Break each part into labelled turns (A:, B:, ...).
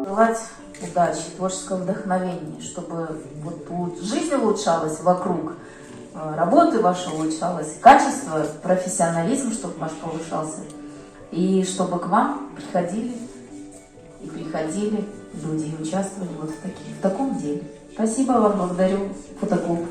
A: Желать удачи, творческого вдохновения, чтобы вот жизнь улучшалась вокруг, работы ваши улучшалась, качество, профессионализм, чтобы ваш повышался, и чтобы к вам приходили люди и участвовали вот в таком деле. Спасибо вам, благодарю фотоклуб.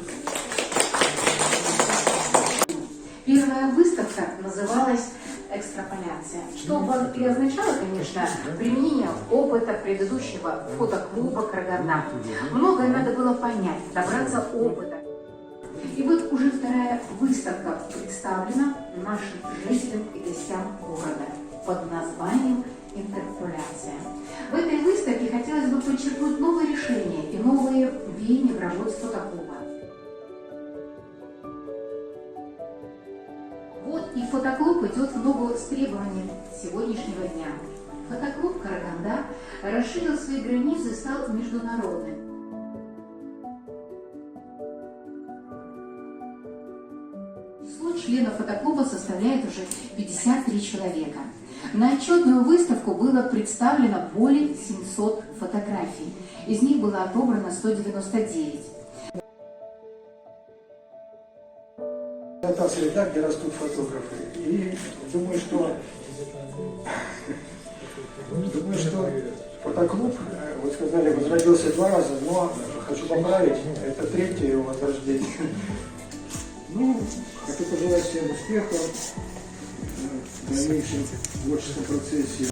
B: Первая выставка называлась «Экстраполяция», что и означало, конечно, применение опыта предыдущего фотоклуба «Караганда». Многое надо было понять, добраться опыта. И вот уже вторая выставка представлена нашим жителям и гостям города под названием «Интерполяция». В этой выставке хотелось бы подчеркнуть новые решения и новые веяния в работе фотоклуба. Вот и фотоклуб идет в ногу с требованием сегодняшнего дня. Фотоклуб «Караганда» расширил свои границы и стал международным. Число членов фотоклуба составляет уже 53 человека. На отчетную выставку было представлено более 700 фотографий. Из них было отобрано 199.
C: Это среда, где растут фотографы. И думаю, что фотоклуб, вы сказали, возродился 2 раза, но хочу поправить, это 3-е его возрождение. Ну, хочу пожелать всем успеха в дальнейшем творческом процессе.